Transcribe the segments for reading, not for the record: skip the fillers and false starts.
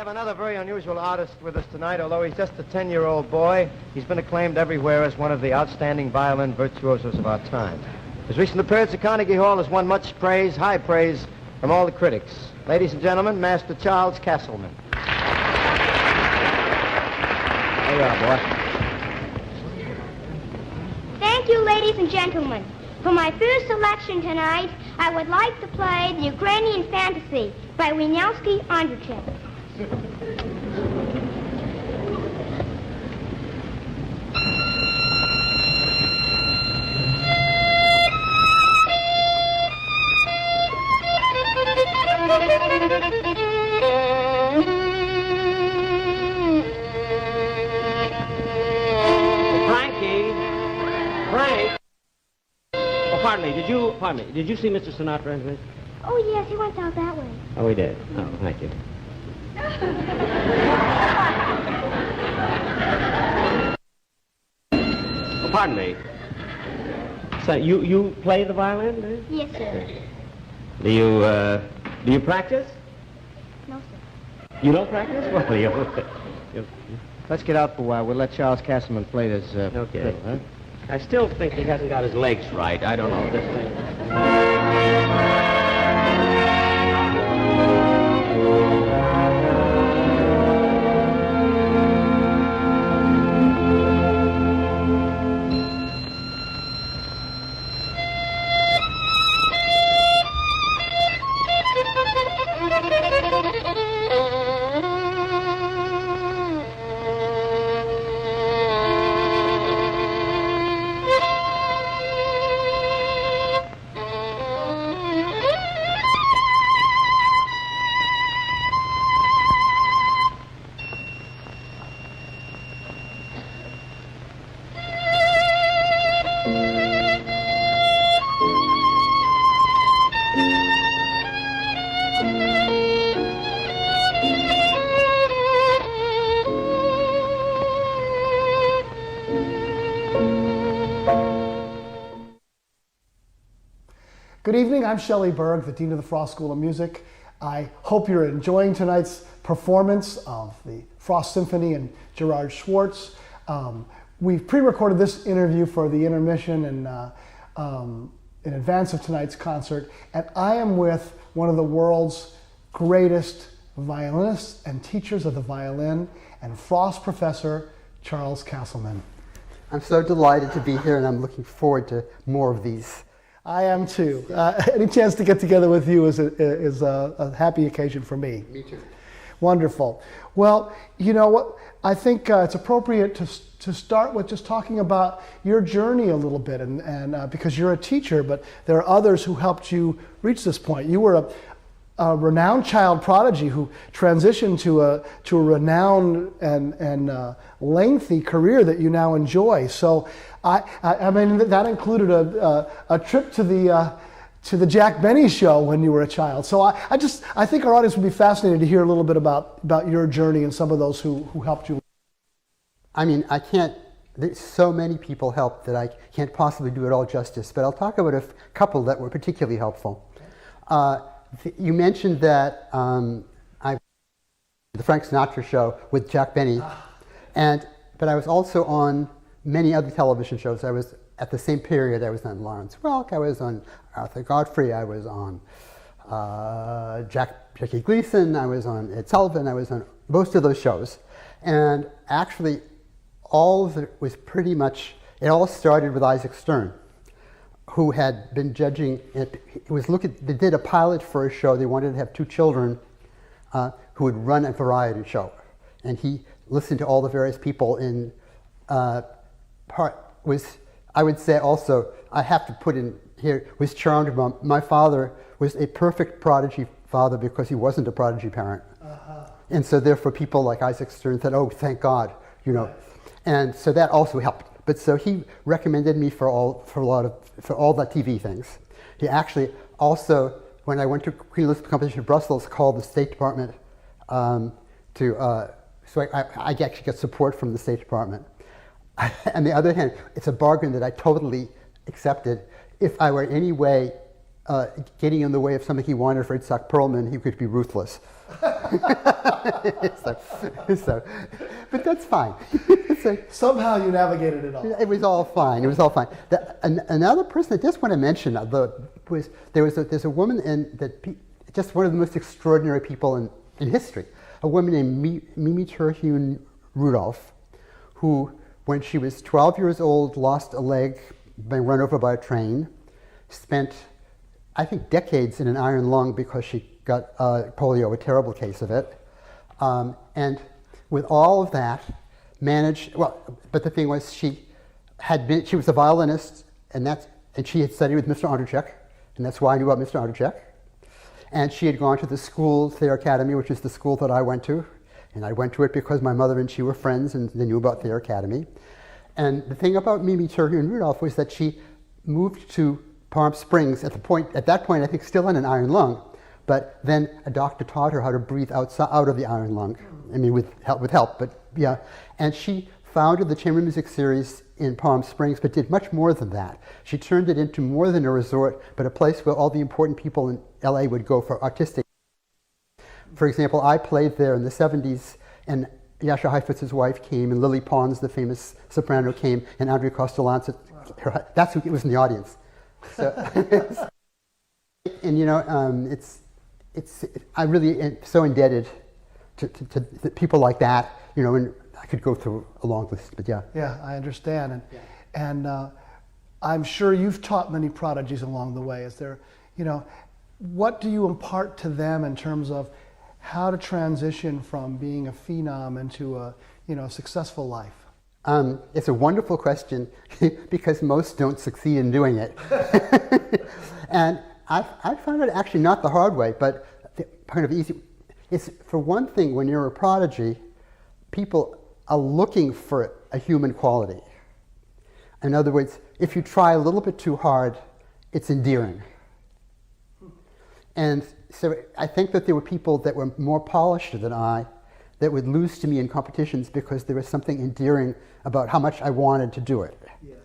have another very unusual artist with us tonight. Although he's just a 10-year-old boy, he's been acclaimed everywhere as one of the outstanding violin virtuosos of our time. His recent appearance at Carnegie Hall has won much praise, high praise, from all the critics. Ladies and gentlemen, Master Charles Castleman. There you are, boy. Thank you, ladies and gentlemen. For my first selection tonight, I would like to play the Ukrainian Fantasy by Wieniawski Andrzej. Pardon me, did you see Mr. Sinatra? Oh, yes, he went out that way. Oh, he did? Oh, thank you. Oh, pardon me. So, you play the violin, do you? Yes, sir. Do you practice? No, sir. You don't practice? Well, you... Let's get out for a while. We'll let Charles Castleman play this. Okay. Fiddle, huh? I still think he hasn't got his legs right. I don't know this thing. Good evening, I'm Shelton Berg, the Dean of the Frost School of Music. I hope you're enjoying tonight's performance of the Frost Symphony and Gerard Schwartz. We've pre-recorded this interview for the intermission and in advance of tonight's concert, and I am with one of the world's greatest violinists and teachers of the violin and Frost professor, Charles Castleman. I'm so delighted to be here, and I'm looking forward to more of these. I am too. Any chance to get together with you is a happy occasion for me. Me too. Wonderful. Well, you know what? I think it's appropriate to start with just talking about your journey a little bit, and because you're a teacher, but there are others who helped you reach this point. You were a renowned child prodigy who transitioned to a renowned and lengthy career that you now enjoy. So, I mean, that included a trip to the Jack Benny show when you were a child. So I think our audience would be fascinated to hear a little bit about your journey and some of those who helped you. I mean, there's so many people helped that I can't possibly do it all justice, but I'll talk about a couple that were particularly helpful. You mentioned that I the Frank Sinatra show with Jack Benny, but I was also on many other television shows. I was at the same period. I was on Lawrence Welk. I was on Arthur Godfrey. I was on Jackie Gleason. I was on Ed Sullivan. I was on most of those shows, and actually, all of it was pretty much. It all started with Isaac Stern, who had been judging. They did a pilot for a show. They wanted to have two children who would run a variety show, and he listened to all the various people in. I would say also, I have to put in here, was charmed by my father was a perfect prodigy father because he wasn't a prodigy parent. And so therefore people like Isaac Stern said, oh, thank God, you know. Right. And so that also helped. But so he recommended me for all the TV things. He actually also, when I went to Queen Elizabeth competition in Brussels, called the State Department so I actually get support from the State Department. On the other hand, it's a bargain that I totally accepted. If I were in any way getting in the way of something he wanted for Itzhak Perlman, he could be ruthless. But that's fine. Somehow you navigated it all. It was all fine. It was all fine. Another person I just want to mention was there's a woman just one of the most extraordinary people in history. A woman named Mimi Terhune Rudolph, who, when she was 12 years old, lost a leg being run over by a train, spent, I think, decades in an iron lung because she got polio, a terrible case of it. And with all of that, managed, but the thing was she was a violinist, and she had studied with Mr. Onderchek, and that's why I knew about Mr. Onderchek. And she had gone to the school, Thayer Academy, which is the school that I went to. And I went to it because my mother and she were friends and they knew about Thayer Academy. And the thing about Mimi Terhune Rudolph was that she moved to Palm Springs at that point, I think, still in an iron lung. But then a doctor taught her how to breathe out of the iron lung. I mean, with help, but yeah. And she founded the Chamber Music Series in Palm Springs, but did much more than that. She turned it into more than a resort, but a place where all the important people in LA would go for artistic. For example, I played there in the 70s, and Yasha Heifutz's wife came, and Lily Pons, the famous soprano, came, and Andrea Costolance, that's who was in the audience. So, and you know, I really am so indebted to people like that, you know, and I could go through a long list, but yeah. Yeah, I understand, and I'm sure you've taught many prodigies along the way. Is there, you know, what do you impart to them in terms of how to transition from being a phenom into a, you know, successful life? It's a wonderful question because most don't succeed in doing it. And I found it actually not the hard way, but kind of easy. It's, for one thing, when you're a prodigy, people are looking for a human quality. In other words, if you try a little bit too hard, it's endearing. And so I think that there were people that were more polished than I that would lose to me in competitions because there was something endearing about how much I wanted to do it. Yes.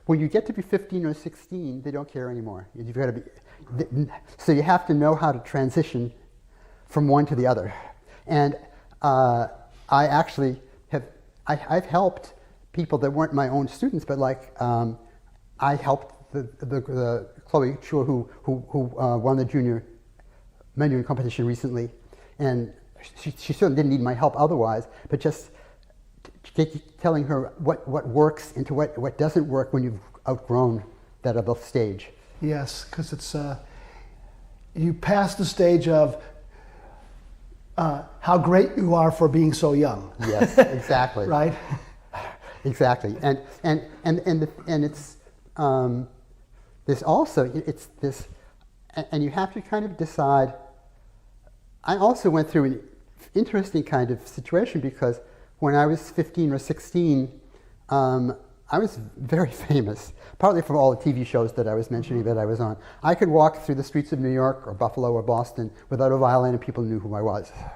When you get to be 15 or 16, they don't care anymore. You've got to be, so you have to know how to transition from one to the other. And I actually I've helped people that weren't my own students, but like I helped the Chloe Chua who won the junior Mandarin competition recently, and she certainly didn't need my help otherwise, but just telling her what works into what doesn't work when you've outgrown that other stage. Yes, because it's you pass the stage of how great you are for being so young. Yes, exactly. Right. Exactly, and it's there's also it's this, and you have to kind of decide. I also went through an interesting kind of situation because when I was 15 or 16, I was very famous, partly from all the TV shows that I was mentioning that I was on. I could walk through the streets of New York or Buffalo or Boston without a violin and people knew who I was. Wow.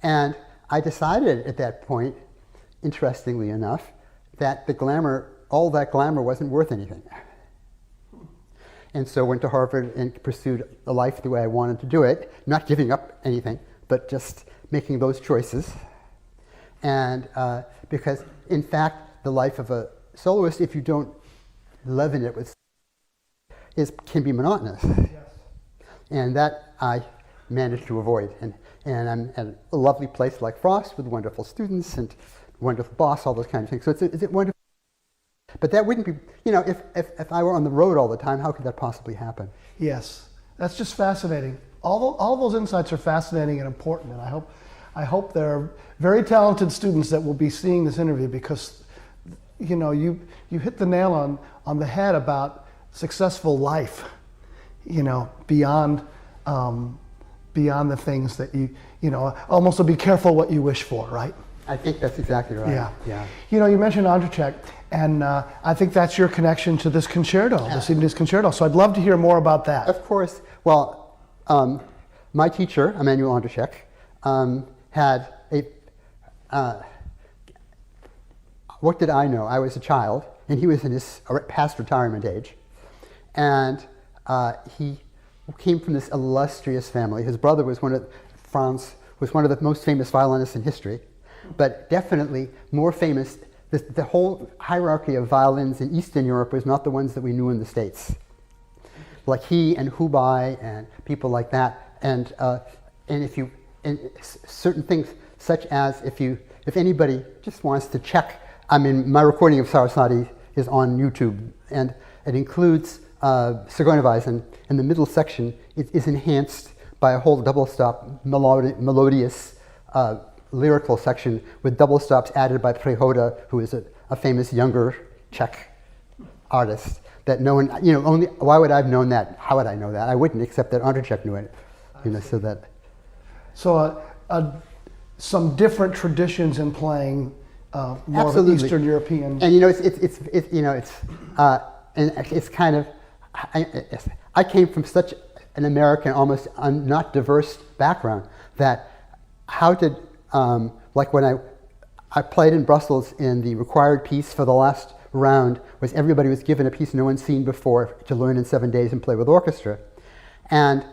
And I decided at that point, interestingly enough, that the glamour, all that glamour wasn't worth anything. And so went to Harvard and pursued a life the way I wanted to do it, not giving up anything, but just making those choices. And because, in fact, the life of a soloist, if you don't live in it, can be monotonous. Yes. And that I managed to avoid. And I'm at a lovely place like Frost with wonderful students and wonderful boss, all those kinds of things. So it's wonderful. But that wouldn't be, you know, if I were on the road all the time, how could that possibly happen? Yes, that's just fascinating. All those insights are fascinating and important, and I hope there are very talented students that will be seeing this interview because, you know, you hit the nail on the head about successful life, you know, beyond the things that you know, almost to be careful what you wish for, right? I think that's exactly right. Yeah. You know, you mentioned Onderchek, and I think that's your connection to this concerto, this evening's concerto. So I'd love to hear more about that. Of course. Well, my teacher, Emmanuel Onderchek, had what did I know? I was a child, and he was in his past retirement age. And he came from this illustrious family. His brother was Franz was one of the most famous violinists in history, but definitely more famous. The whole hierarchy of violins in Eastern Europe was not the ones that we knew in the States. Like he and Hubai and people like that, and certain things such as if anybody just wants to check, I mean, my recording of Saraswati is on YouTube, and it includes Sigourneyweisen, and the middle section is enhanced by a whole double stop melodious lyrical section with double stops added by Prehoda, who is a famous younger Czech artist that no one, only, why would I have known that? How would I know that? I wouldn't, except that Ondřejček knew it, so that. So some different traditions in playing more of Absolutely. Eastern European. And it's kind of, I came from such an American, almost not diverse background that how did, like when I played in Brussels in the required piece for the last round was everybody was given a piece no one's seen before to learn in 7 days and play with orchestra. And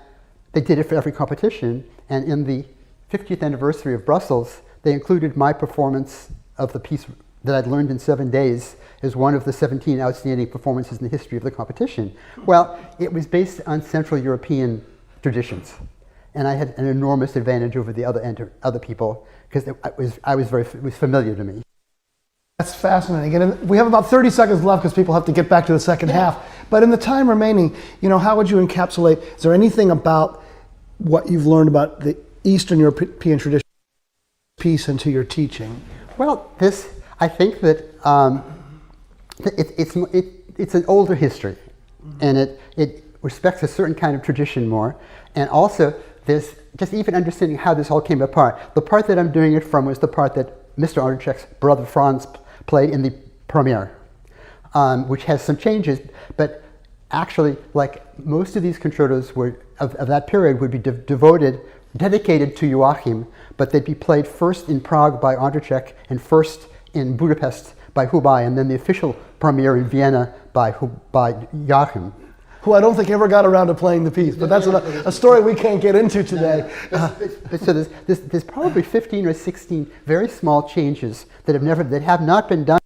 they did it for every competition. And in the 50th anniversary of Brussels, they included my performance of the piece that I'd learned in 7 days as one of the 17 outstanding performances in the history of the competition. Well, it was based on Central European traditions. And I had an enormous advantage over the other people because it was familiar to me. That's fascinating. And we have about 30 seconds left because people have to get back to the second half. But in the time remaining, how would you encapsulate, is there anything about what you've learned about the Eastern European tradition piece into your teaching? Well, I think that it's an older history, and it respects a certain kind of tradition more, and also there's just even understanding how this all came apart. The part that I'm doing it from was the part that Mr. Ondřejček's brother Franz played in the premiere, which has some changes, but actually, like most of these concertos of that period would be dedicated to Joachim, but they'd be played first in Prague by Ondřejček and first in Budapest by Hubai, and then the official premiere in Vienna by Joachim. Who I don't think ever got around to playing the piece, but that's a story we can't get into today. So there's probably 15 or 16 very small changes that have not been done